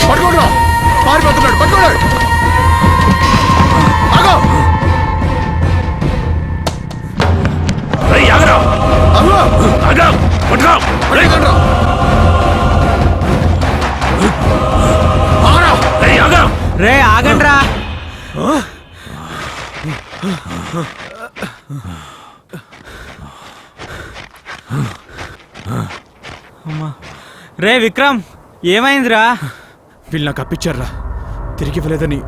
పట్టుకోడు పారిపోతున్నాడు పట్టుకోడు రే ఆగండ్రా రే విక్రమ్ ఏమైందిరా? వీళ్ళు నాకు అప్పించారా, తిరిగి ఇవ్వలేదని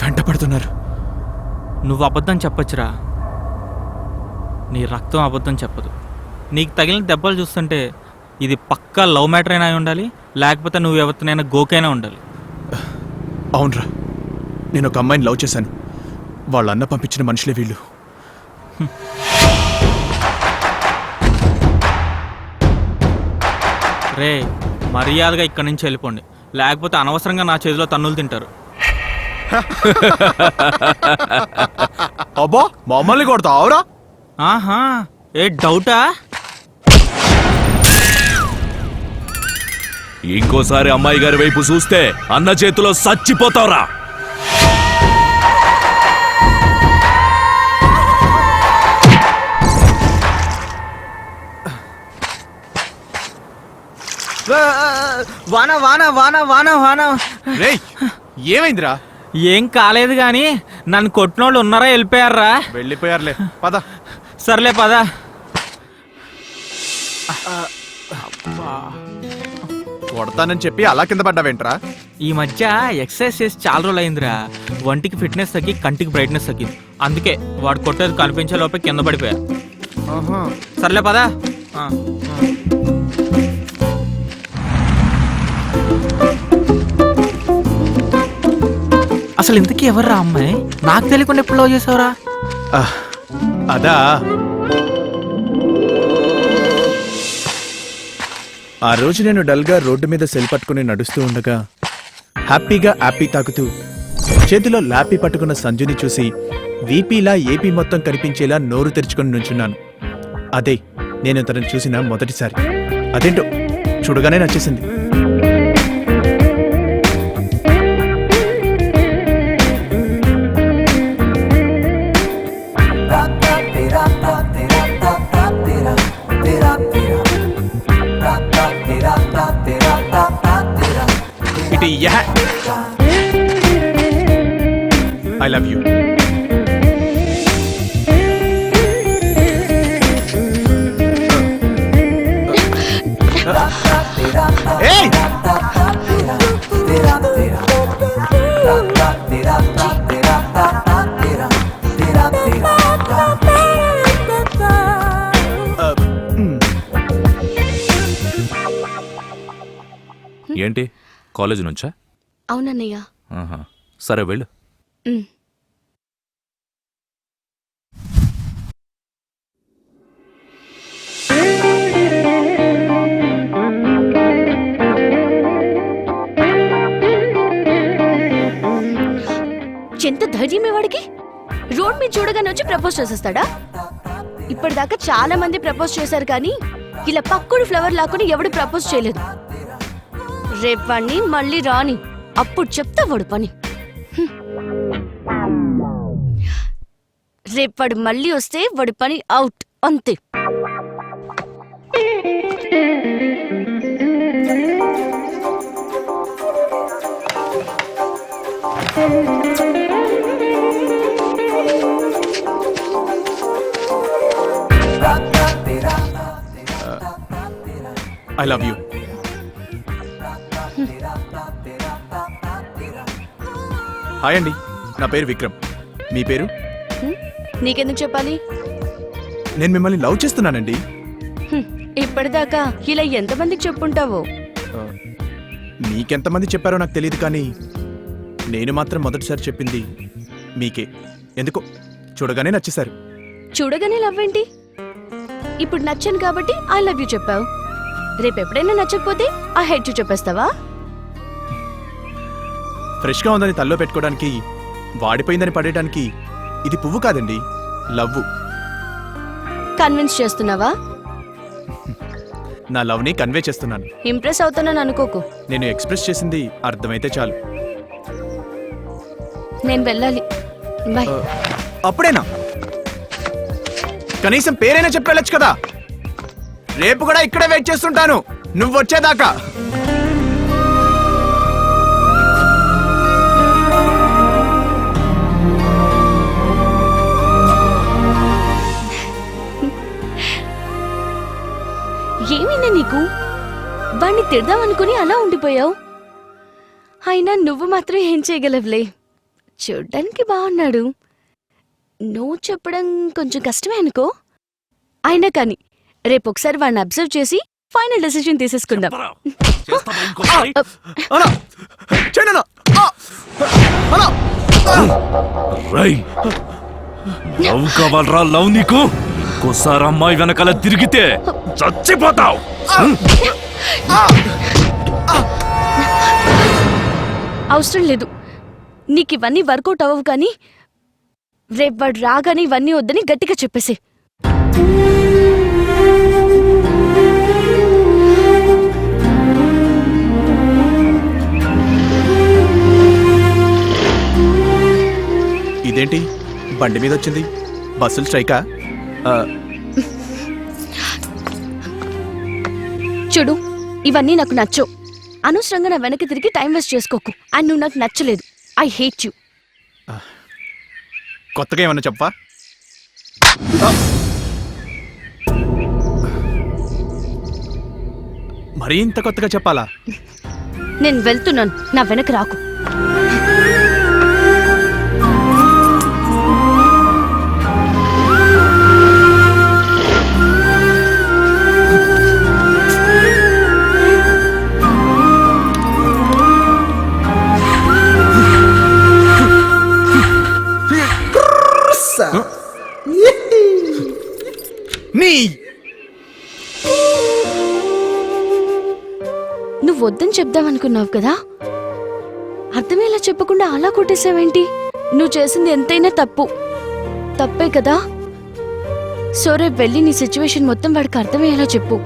వెంట పడుతున్నారు. నువ్వు అబద్ధం చెప్పొచ్చురా, నీ రక్తం అబద్ధం చెప్పదు. నీకు తగిలిన దెబ్బలు చూస్తుంటే ఇది పక్కా లవ్ మ్యాటర్ అయినా ఉండాలి, లేకపోతే నువ్వు ఎవరినైనా గోకైనా ఉండాలి. అవునరా, నేను ఒక అమ్మాయిని లవ్ చేశాను. వాళ్ళ అన్న పంపించిన మనుషులే వీళ్ళు. రే మర్యాదగా ఇక్కడి నుంచి వెళ్ళిపోండి, లేకపోతే అనవసరంగా నా చేతిలో తన్నులు తింటారు. అబ్బా మమ్మల్ని కొడతావురా? ఆహా, ఏ డౌటా? ఇంకోసారి అమ్మాయి గారి వైపు చూస్తే అన్న చేతిలో చచ్చిపోతావురా. వాన వాన వాన వాన వాన. రేయ్ ఏమైందిరా? ఏం కాలేదు గాని నన్ను కొట్టినోళ్ళు ఉన్నారా వెళ్ళిపోయారా? వెళ్ళిపోయారులే, పద. సర్లే పద. కొడతానని చెప్పి అలా కింద పడ్డావేంట్రా? ఈ మధ్య ఎక్సర్సైజ్ చేసి చాలా రోజులు అయిందిరా, వంటికి ఫిట్నెస్ తగ్గి కంటికి బ్రైట్నెస్ తగ్గింది. అందుకే వాడు కొట్టేది కనిపించే లోపే కింద పడిపోయా. సర్లే పదా. అసలు ఇంతకీ ఎవర్రా అమ్మాయి? నాకు తెలియకుండా ఎప్పుడు లవ్ చేసావురా? అదా, ఆ రోజు నేను డల్గా రోడ్డు మీద సెల్ పట్టుకుని నడుస్తూ ఉండగా హ్యాపీగా యాపీ తాకుతూ చేతిలో లాపీ పట్టుకున్న సంజుని చూసి వీపీలా ఏపీ మొత్తం కనిపించేలా నోరు తెరుచుకొని నుంచున్నాను. అదే నేను తనను చూసిన మొదటిసారి. అదేంటో చూడగానే నచ్చేసింది. I love you. Hey! ఏంటి కాలేజ్ నుంచా? అవునన్నయ్య. సరే వెళ్ళు. ఎంత ధైర్యమే వాడికి! రోడ్ మీద చూడగానే వచ్చి ప్రపోజ్ చేసేస్తాడా? ఇప్పటిదాకా చాలా మంది ప్రపోజ్ చేశారు కానీ ఇలా పక్కుడు ఫ్లవర్ లాక్కుని ఎవడు ప్రపోజ్ చేయలేదు. రేపు వాడిని మళ్ళీ రాని, అప్పుడు చెప్తా వాడు పని. రేపు వాడు మళ్ళీ వస్తే వాడి పని అవుట్ అంతే. I love you. హాయ్ అండి, నా పేరు విక్రమ్. మీ పేరు? నీకెందుకు చెప్పాలి? నేను మిమ్మల్ని లవ్ చేస్తున్నానండి. ఇప్పటిదాకా ఇలా ఎంతమందికి చెప్పుంటావో? నీకెంతమంది చెప్పారో నాకు తెలియదు, కానీ నేను మాత్రం మొదటిసారి చెప్పింది మీకే. ఎందుకో చూడగానే నచ్చేశారు. చూడగానే లవ్ ఏంటి? ఇప్పుడు నచ్చాను కాబట్టి ఐ లవ్ యూ చెప్పావు. రేపు ఎప్పుడైనా నచ్చకపోతే ఐ హేట్ యూ చెప్పేస్తావా? ఫ్రెష్గా ఉందని తల్లో పెట్టుకోవడానికి, వాడిపోయిందని పడేయడానికి ఇది పువ్వు కాదండి, లవ్వు. కన్విన్స్ చేస్తున్నావా? నా లవ్ని కన్వే చేస్తున్నాను. ఇంప్రెస్ అవుతున్నాను అనుకోకు. నేను ఎక్స్ప్రెస్ చేసింది అర్థమైతే చాలు. నేను వెళ్ళాలి. బాయ్. అప్పుడేనా? కనీసం పేరైనా చెప్పి వెళ్ళొచ్చు కదా. రేపు కూడా ఇక్కడే వెయిట్ చేస్తుంటాను నువ్వు వచ్చేదాకా. ఏమైంది నీకు? వాణ్ణి తిడదామనుకుని అలా ఉండిపోయావు. అయినా నువ్వు మాత్రం ఏం చేయగలవులే. చూడ్డానికి బాగున్నాడు. నువ్వు చెప్పడం కొంచెం కష్టమే అనుకో. అయినా కానీ రేపు ఒకసారి వాడిని అబ్జర్వ్ చేసి ఫైనల్ డెసిషన్ తీసేసుకుందాం. లవ్ కావాలరా? లవ్ నీకు ఇంకోసారి అమ్మాయి వెనకాల తిరిగితే చచ్చిపోతావు. అవసరం లేదు. నీకు ఇవన్నీ వర్కౌట్ అవ్వవు. కానీ రేపు వాడు రాగానే ఇవన్నీ వద్దని గట్టిగా చెప్పేసి. ఇదేంటి బండి మీద వచ్చింది? బస్సులు స్ట్రైకా? చూడు, ఇవన్నీ నాకు నచ్చవు. అనవసరంగా నా వెనక్కి తిరిగి టైం వేస్ట్ చేసుకోకు. అండ్ నువ్వు నాకు నచ్చలేదు. I hate you. కొత్తగా ఏమన్నా చెప్పా? మరీ ఇంత కొత్తగా చెప్పాలా? నేను వెళ్తున్నాను. నా వెనక రాకు. నువ్వు వద్దని చెప్దామనుకున్నావు కదా. అర్థమేలా చెప్పకుండా అలా కొట్టేసావేంటి? నువ్వు చేసింది ఎంతైనా తప్పే కదా. సో రేపు వెళ్ళి నీ సిచ్యువేషన్ మొత్తం వాడికి అర్థమయ్యేలా చెప్పు.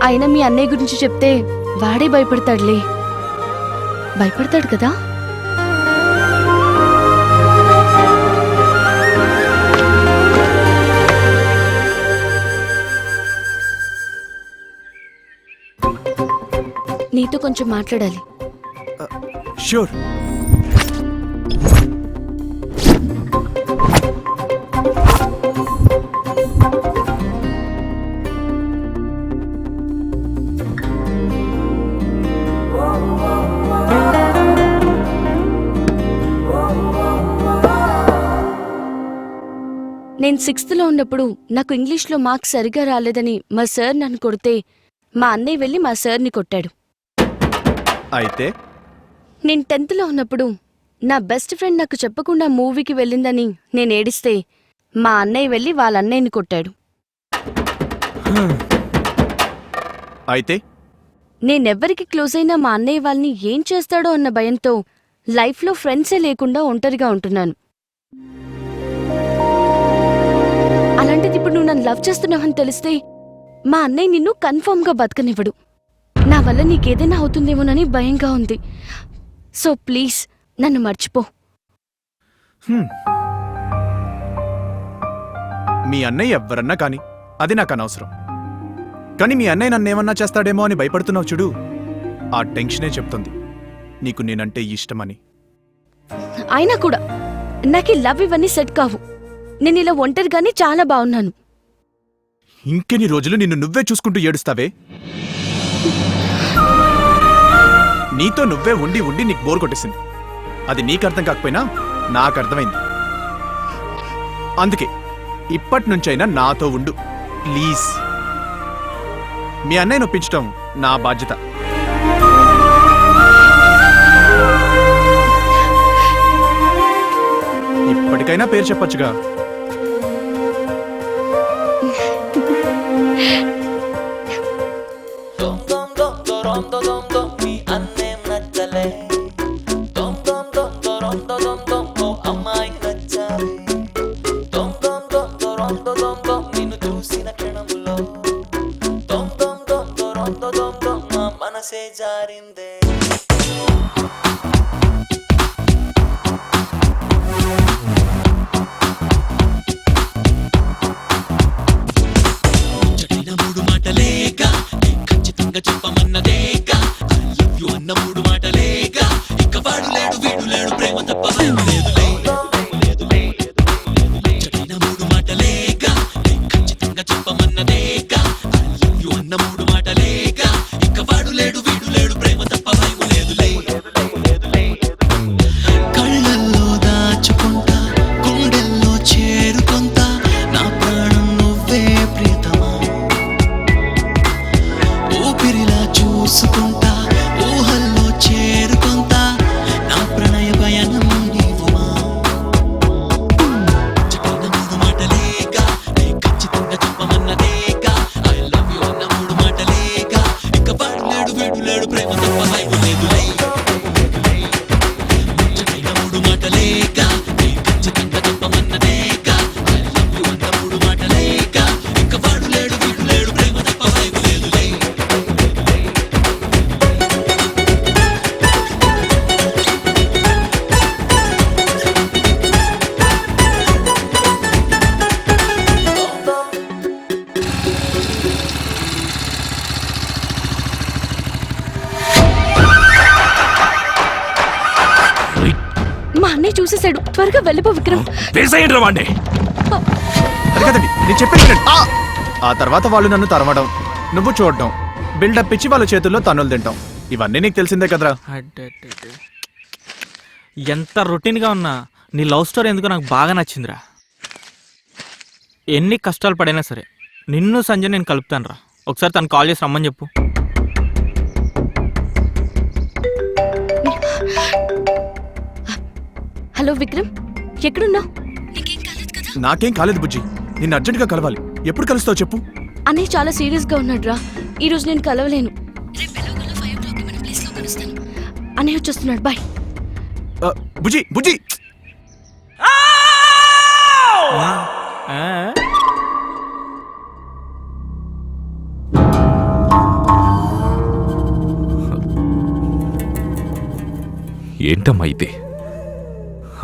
అయినా మీ అన్నయ్య గురించి చెప్తే వాడే భయపడతాడులే. భయపడతాడు కదా. నీతో కొంచెం మాట్లాడాలి. ష్యూర్. నేను 6th లో ఉన్నప్పుడు నాకు ఇంగ్లీష్లో మార్క్స్ సరిగా రాలేదని మా సార్ నన్ను కొడితే మా అన్నయ్య వెళ్ళి మా సార్ని కొట్టాడు. అయితే నేను 10th లో ఉన్నప్పుడు నా బెస్ట్ ఫ్రెండ్ నాకు చెప్పకుండా మూవీకి వెళ్ళిందని నేను ఏడిస్తే మా అన్నయ్య వెళ్ళి వాళ్ళ అన్నయ్యని కొట్టాడు. అయితే నేనెవ్వరికి క్లోజ్ అయినా మా అన్నయ్య వాళ్ళని ఏం చేస్తాడో అన్న భయంతో లైఫ్లో ఫ్రెండ్సే లేకుండా ఒంటరిగా ఉంటున్నాను. అలాంటిది ఇప్పుడు నువ్వు నన్ను లవ్ చేస్తున్నావని తెలిస్తే మా అన్నయ్య నిన్ను కన్ఫర్మ్గా బతకనివ్వడు. నా వల్ల నీకేదైనా అవుతుందేమోనని భయంగా ఉంది. సో ప్లీజ్ నన్ను మర్చిపో. మీ అన్నయ్య ఎవ్వరన్నా కాని అది నాకు అనవసరం. కానీ మీ అన్నయ్య నన్నేమన్నా చేస్తాడేమో అని భయపడుతున్నావు చూడు, ఆ టెన్షనే చెప్తుంది నీకు నేనంటే ఇష్టమని. అయినా కూడా నాకు లవ్ ఇవన్నీ సెట్ కావు. నేను ఇలా ఒంటరిగానే చాలా బాగున్నాను. ఇంకెన్ని రోజులు నిన్ను నువ్వే చూసుకుంటూ ఏడుస్తావే? నీతో నువ్వే ఉండి ఉండి నీకు బోర్ కొట్టేసింది. అది నీకు అర్థం కాకపోయినా నాకు అర్థమైంది. అందుకే ఇప్పటి నుంచైనా నాతో ఉండు ప్లీజ్. మీ అన్నయ్య నొప్పించటం నా బాధ్యత. ఇప్పటికైనా పేరు చెప్పొచ్చుగా. నిన్ను చూసిన క్షణములో నా మనసే జారిందే ముచ్చటైన మూడు మాటలేక ఖచ్చితంగా చెప్పమన్నదేక ఐ లవ్ యు అన్న మూడు మాటలేక ఇక వాడు లేడు వీడు లేడు ప్రేమ తప్ప భయం లేదులే ముచ్చటైన మూడు మాటలేక ఖచ్చితంగా చెప్పమన్నదేక ఐ లవ్ యు అన్న మూడు మాటలేక ఇక వాడు లేడు వీడు లేడు ప్రేమ తప్ప భయం లేదులే కళ్ళల్లో దాచుకుంటా గుండెల్లో చేరుకుంటా నా ప్రాణం నువ్వే ప్రియతమా ఊపిరిలా చూసుకుంటా ఊహల్లో చేరుకుంటా నా ప్రణయ పయనం నీవుమా చెప్పిన మూడు మాటలేక ఖచ్చితంగా చెప్పమన్నదేక ఐ లవ్ యు అన్న మూడు మాటలేక ఇక వాడు లేడు వీడు లేడు ప్రేమ తప్ప భయం లేదులే ముచ్చటైన మూడు మాటలేక ఖచ్చితంగా చెప్పమన్నదేక ఐ లవ్ యు అన్న మూడు మాటలేక ఇక వాడు లేడు వీడు లేడు ప్రేమ తప్ప భయం లేదులే మా అన్నయ్య చూసేశాడు. త్వరగా వెళ్ళిపో విక్రమ్. వేసేయండి వాడిని. అది కదండి నేను చెప్పేది. ఆ తర్వాత వాళ్ళు నన్ను తరమడం, నువ్వు చూడడం, బిల్డప్ ఇచ్చి వాళ్ళ చేతుల్లో తన్నులు తింటాం. ఇవన్నీ నీకు తెలిసిందే కదరా. అడ్డడ్డడ్డ. ఎంత రొటీన్గా ఉన్నా నీ లవ్ స్టోరీ ఎందుకో నాకు బాగా నచ్చిందిరా. ఎన్ని కష్టాలు పడైనా సరే నిన్ను సంజయ్ నేను కలుపుతాను రా. ఒకసారి తను కాల్ చేసి రమ్మని చెప్పు. హలో విక్రమ్, ఎక్కడున్నావు? నాకేం కాలేదు బుజ్జి, నిన్ను అర్జెంట్గా కలవాలి. ఎప్పుడు కలుస్తావు చెప్పు. అన్నయ్య చాలా సీరియస్ గా ఉన్నాడు రా. ఈ రోజు నేను కలవలేను. అన్నయ్య వచ్చేస్తున్నాడు. బాయ్. బుజ్జి బుజ్జి ఆ? ఏంటమ్మా ఇది?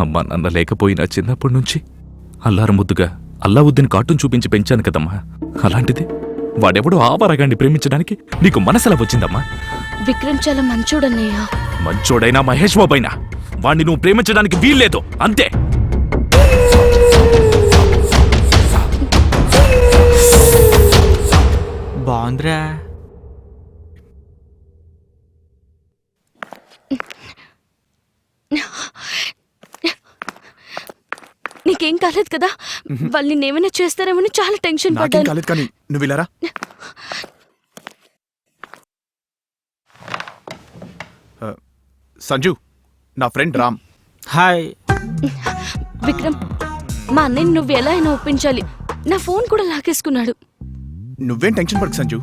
అమ్మా నాన్న లేకపోయినా చిన్నప్పటి నుంచి అల్లారు ముద్దుగా అల్లావుద్దీన్ కార్టూన్ చూపించి పెంచాను కదమ్మా. అలాంటిది వాడెవడో ఆవారగాన్ని ప్రేమించడానికి నీకు మనసులా వచ్చిందమ్మా? విక్రమ్ చాలా మంచోడన్నయ్య. మంచోడైనా మహేష్ బాబైనా వాణ్ణి నువ్వు ప్రేమించడానికి వీల్లేదు, అంతే. బాగుందిరా. నీకేం కాలేదు కదా? వాళ్ళు నిన్నేమైనా చేస్తారేమో చాలా టెన్షన్ నాకేం పడ్డాను. కాలేదు, కానీ నువ్వు ఇలారా. సంజు, నా ఫ్రెండ్ రామ్. హాయ్. విక్రమ్, మా అన్నయ్య నువ్వు ఎలా అయినా ఒప్పించాలి. నా ఫోన్ కూడా లాగేసుకున్నాడు. నువ్వేం టెన్షన్ పడకు సంజు,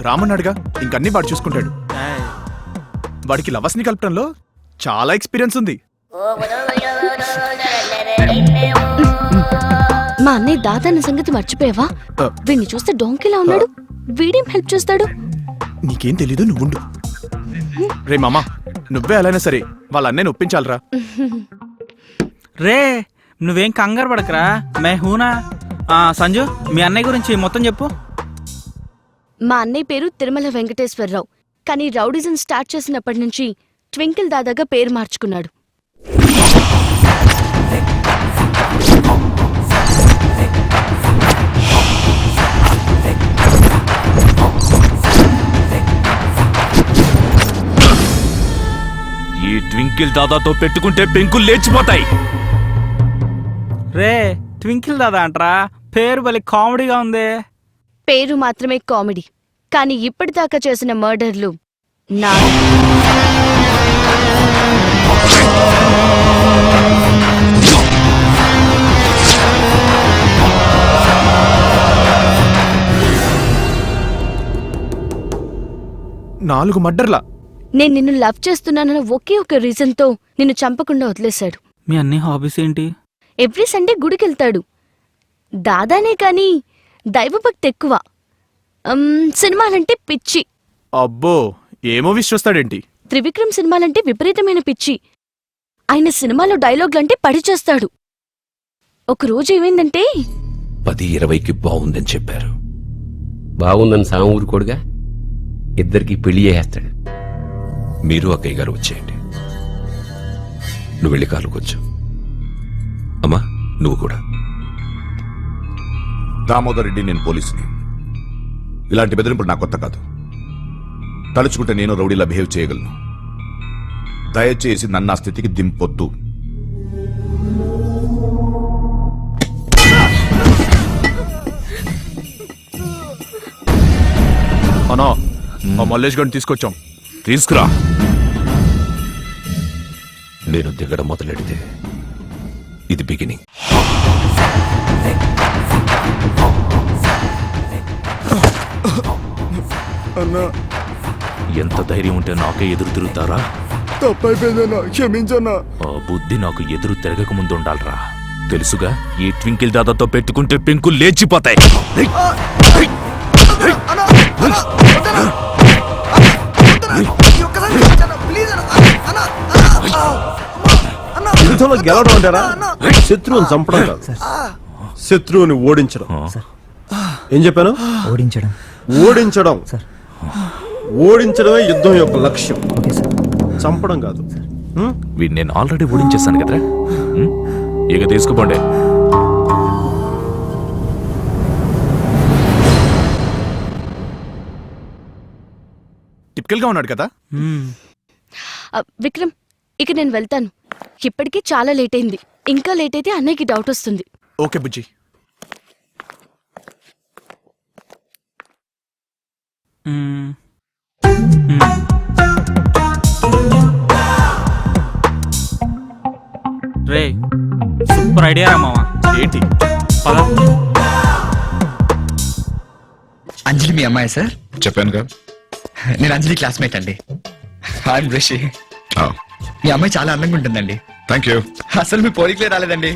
రామన్నాడుగా, ఇంకన్నీ వాడు చూసుకుంటాడు. వాడికి లవర్స్ని కలపడంలో చాలా ఎక్స్పీరియన్స్ ఉంది. మా అన్నయ్య దాదా అన్న సంగతి మర్చిపోయావా? వీడిని చూస్తే డోంకిలా ఉన్నాడు. వీడేం హెల్ప్ చేస్తాడు? నీకేం తెలీదు, నువ్వుండు. రే మామా, నువ్వే అలానే సరే వాళ్ళ అన్నయ్యని ఒప్పించాలరా. రే నువ్వేం కంగారు పడకరా, మే హూనా. సంజు, మీ అన్నయ్య గురించి మొత్తం చెప్పు. మా అన్నయ్య పేరు తిరుమల వెంకటేశ్వరరావు. కానీ రౌడిజం స్టార్ట్ చేసినప్పటి నుంచి ట్వింకిల్ దాదాగా పేరు మార్చుకున్నాడు. ఈ ట్వింకిల్ దాదాతో పెట్టుకుంటే పెంకులు లేచిపోతాయి. రే ట్వింకిల్ దాదా అంటరా, పేరు భలే కామెడీగా ఉంది. పేరు మాత్రమే కామెడీ, కానీ ఇప్పటిదాకా చేసిన మర్డర్లు నా. నాలుగు మర్డర్లా? నేను నిన్ను లవ్ చేస్తున్నానన్న ఒకే ఒక రీజన్తో నిన్ను చంపకుండా వదిలేశాడు. మీ అన్ని హాబీస్ ఏంటి? Every Sunday గుడికెళ్తాడు. దాదానే కానీ దైవభక్తి ఎక్కువ. సినిమాలంటే పిచ్చి. అబ్బో, ఏ మూవీస్ చూస్తాడేంటి? త్రివిక్రమ్ సినిమాలంటే విపరీతమైన పిచ్చి. ఆయన సినిమాలో డైలాగులంటే పడి చేస్తాడు. ఒకరోజు ఏమైందంటే 10-20కి బాగుందని చెప్పారు. బాగుందని సామూరు కొడుగా ఇద్దరికి పెళ్లి చేస్తాడు. మీరు అక్కయ్య గారు వచ్చేయండి. నువ్వు వెళ్ళి కాలుకొచ్చు. అమ్మా నువ్వు కూడా. దామోదర్ రెడ్డి, నేను పోలీసుని. ఇలాంటి బెదిరింపులు నాకు కొత్త కాదు. తలుచుకుంటే నేను రౌడీలా బిహేవ్ చేయగలను. దయచేసి నన్ను ఆ స్థితికి దింపొద్దు. అనా, ఆ మల్లేష్ గడిని తీసుకొచ్చాం. తీసుకురా. నేను దిగడం మొదలెడితే ఇది బిగినింగ్. అన్నా, ఎంత ధైర్యం ఉంటే నాకే ఎదురు తిరుగుతారా? తప్పైపోయిందన్నా, క్షమించన్నా. ఆ బుద్ధి నాకు ఎదురు తిరగక ముందు ఉండాలరా. తెలుసుగా, ఈ ట్వింకిల్ దాదాతో పెట్టుకుంటే పెంకులు లేచిపోతాయి. యుద్ధంలో గెలవడం అంటారా? శత్రువుని చంపడం కాదు, శత్రువుని ఓడించడం. ఏం చెప్పాను? ఓడించడం. ఓడించడం. ఓడించడమే యుద్ధం యొక్క లక్ష్యం, చంపడం కాదు. వీడిని నేను ఆల్రెడీ ఓడించేశాను కదరా. ఇక తీసుకుపోండి. టిపికల్ గా ఉన్నాడు కదా. విక్రమ్, ఇక నేను వెళ్తాను. ఇప్పటికీ చాలా లేట్ అయింది. ఇంకా లేట్ అయితే అన్నయ్యకి డౌట్ వస్తుంది. ఓకే బుజ్జి. రే, సూపర్ ఐడియా రా మావా. ఏంటి? పద. అంజలి మీ అమ్మాయి సార్? చెప్పానుగా. నేను అంజలి క్లాస్మేట్ అండి. ఐఎమ్ రిషి. మీ అమ్మాయి చాలా అందంగా ఉంటుందండి. Thank you. అసలు మీ పోలికలే రాలేదండి.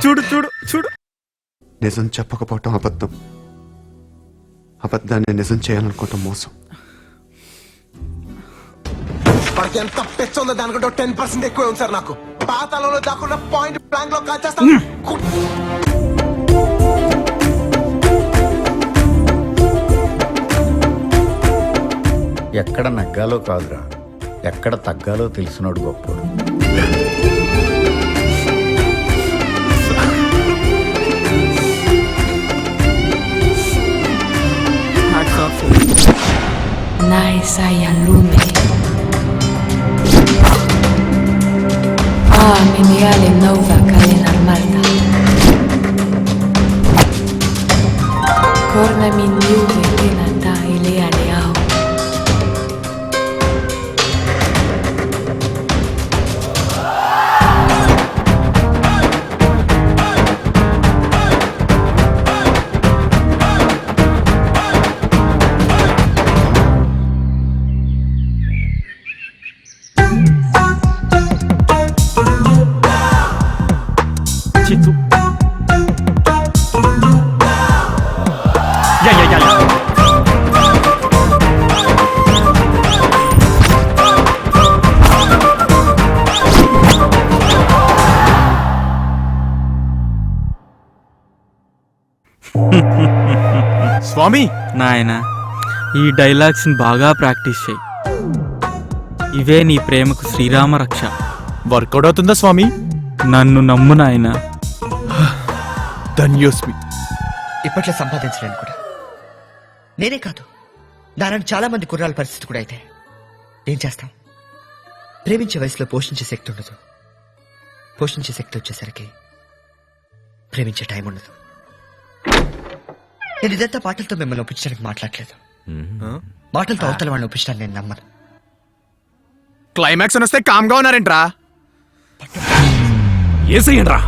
చూడు చూడు చూడు. నిజం చెప్పకపోవటం అబద్ధం, అబద్ధాన్ని నిజం చేయాలనుకోవటం మోసం. వాడికి ఎంత పెచ్చ ఉందో దానికంటే 10% ఎక్కువ ఉంది సార్. నాకు పాతాళంలో దాకుండా పాయింట్ బ్లాంక్ లో కాల్చేస్తాను. ఎక్కడ నగ్గాలో కాదురా, ఎక్కడ తగ్గాలో తెలిసినోడు గొప్పోడు. Nice ai lume. Miniale nova calena armata. Corna min juve tenata ilea leao. చిత్తు. యా యా యా యా. స్వామి, నాయనా, ఈ డైలాగ్స్ ని బాగా ప్రాక్టీస్ చేయి. ఇవే నీ ప్రేమకు శ్రీరామ రక్ష. వర్కౌట్ అవుతుందా స్వామి? నన్ను నమ్ము నాయనా. ధన్యోస్మి. ఇప్పట్లో సంపాదించలేను కూడా. నేనే కాదు, దాని చాలా మంది కుర్రాల పరిస్థితి కూడా అయితే ఏం చేస్తాం? ప్రేమించే వయసులో పోషించే శక్తి ఉండదు. పోషించే శక్తి వచ్చేసరికి ప్రేమించే టైం ఉండదు. నేను ఇదంతా మాటలతో మిమ్మల్ని ఒప్పించడానికి మాట్లాడలేదు. మాటలతో అవతల వాళ్ళని ఒప్పించడానికి నేను నమ్మను. క్లైమాక్స్ వస్తే కామ్గా ఉన్నారేంట్రా? ఏసేయండ్రా.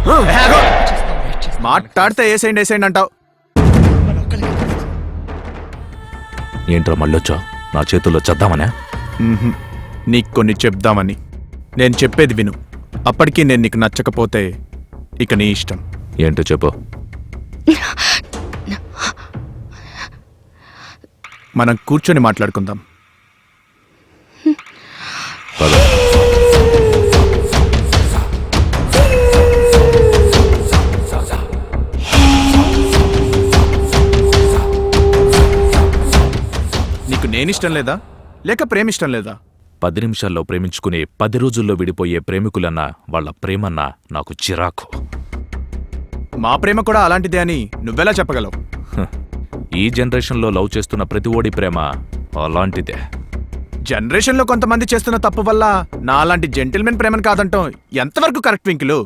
మాట్లాడితే ఏసేయండి ఏసేయండి అంటావు. ఏంట్రా మళ్ళొచ్చా? నా చేతుల్లో చేద్దామనే? నీకు కొన్ని చెప్దామని. నేను చెప్పేది విను. అప్పటికీ నేను నీకు నచ్చకపోతే ఇక నీ ఇష్టం. ఏంటో చెప్పు. మనం కూర్చొని మాట్లాడుకుందాం. పద. నీకు నేనిష్టం లేదా లేక ప్రేమిష్టం లేదా? 10 నిమిషాల్లో ప్రేమించుకుని 10 రోజుల్లో విడిపోయే ప్రేమికులన్నా వాళ్ళ ప్రేమన్నా నాకు చిరాకు. మా ప్రేమ కూడా అలాంటిదే అని నువ్వెలా చెప్పగలవు? ఈ జనరేషన్లో లవ్ చేస్తున్న ప్రతి ఓడి ప్రేమ అలాంటిదే. జనరేషన్లో కొంతమంది చేస్తున్న తప్పు వల్ల నా అలాంటి జెంటిల్మెన్ ప్రేమను కాదంటాం ఎంతవరకు కరెక్ట్ ట్వింకిలు?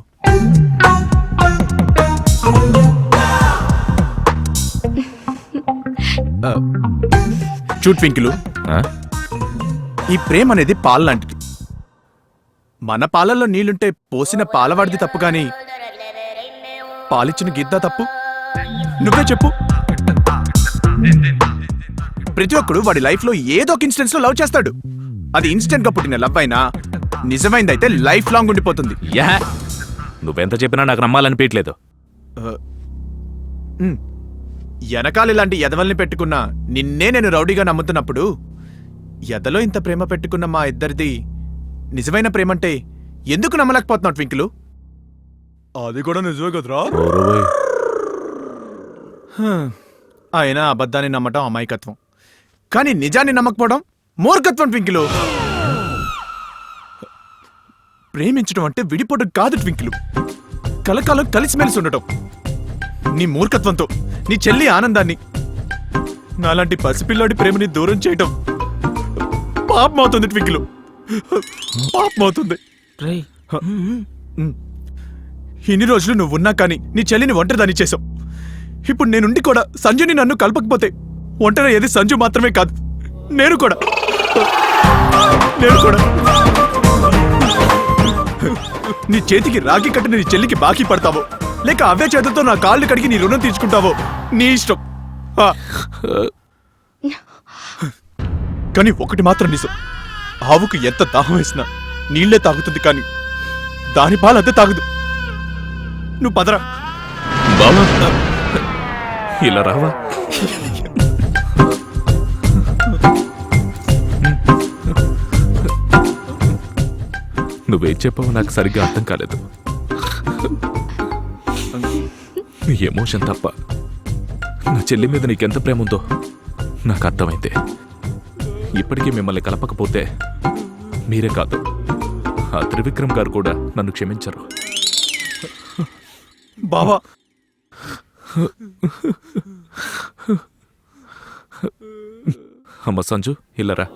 చూడు ట్వింకిలు, ఈ ప్రేమ అనేది పాలు లాంటిది. మన పాలల్లో నీళ్లుంటే పోసిన పాలవాడిది తప్పు గాని పాలిచ్చిన గిద్దా తప్పు? నువ్వే చెప్పు. ప్రతి ఒక్కడు వాడి లైఫ్ లో ఏదో ఒక ఇన్స్టెన్స్ లో లవ్ చేస్తాడు. అది ఇన్స్టెంట్ గా పుట్టిన లవ్ అయినా నిజమైందైతే లైఫ్ లాంగ్ ఉండిపోతుంది. నువ్వెంత చెప్పినా నాకు నమ్మాలనిపించలేదు. వెనకాల ఇలాంటి ఎదవల్ని పెట్టుకున్నా నిన్నే నేను రౌడీగా నమ్ముతున్నప్పుడు ఎదలో ఇంత ప్రేమ పెట్టుకున్న మా ఇద్దరిది నిజమైన ప్రేమంటే ఎందుకు నమ్మలేకపోతున్నావు ట్వింకిలు? అది కూడా నిజమే కదరా. అయినా అబద్ధాన్ని నమ్మటం అమాయకత్వం, కానీ నిజాన్ని నమ్మకపోవడం మూర్ఖత్వం ట్వింకిలు. ప్రేమించడం అంటే విడిపోవడం కాదు ట్వింకిలు, కలకాలం కలిసిమెలిసి ఉండటం. నీ మూర్ఖత్వంతో నీ చెల్లి ఆనందాన్ని, నాలాంటి పసిపిల్లాడి ప్రేమని దూరం చేయటం పాపమవుతుంది ట్వింకిలు, పాపమవుతుంది. ఇన్ని రోజులు నువ్వు ఉన్నా కానీ నీ చెల్లిని ఒంటరిదాన్ని చేసావు. ఇప్పుడు నేనుండి కూడా సంజుని నన్ను కలపకపోతే ఒంటరి ఏది సంజు మాత్రమే కాదు, నేను కూడా. నీ చేతికి రాఖీ కట్టిన నీ చెల్లికి బాకీ పడతావో లేక అవే చేతులతో నా కాళ్ళు కడిగి నీ రుణం తీర్చుకుంటావో నీ ఇష్టం. కానీ ఒకటి మాత్రం నిజం, ఆవుకు ఎంత దాహం వేసినా నీళ్లే తాగుతుంది, కానీ దాని పాలు అంతే తాగదు. నువ్వు పదరా. బావా ఇలా రావా. నువ్వేం చెప్పావో నాకు సరిగ్గా అర్థం కాలేదు. నీ ఎమోషన్ తప్ప నా చెల్లి మీద నీకెంత ప్రేమ ఉందో నాకు అర్థమైంది. ఇప్పటికీ మిమ్మల్ని కలపకపోతే మీరే కాదు, ఆ త్రివిక్రమ్ గారు కూడా నన్ను క్షమించరు. బావా, అమ్మ సంజు ఇల్లరా.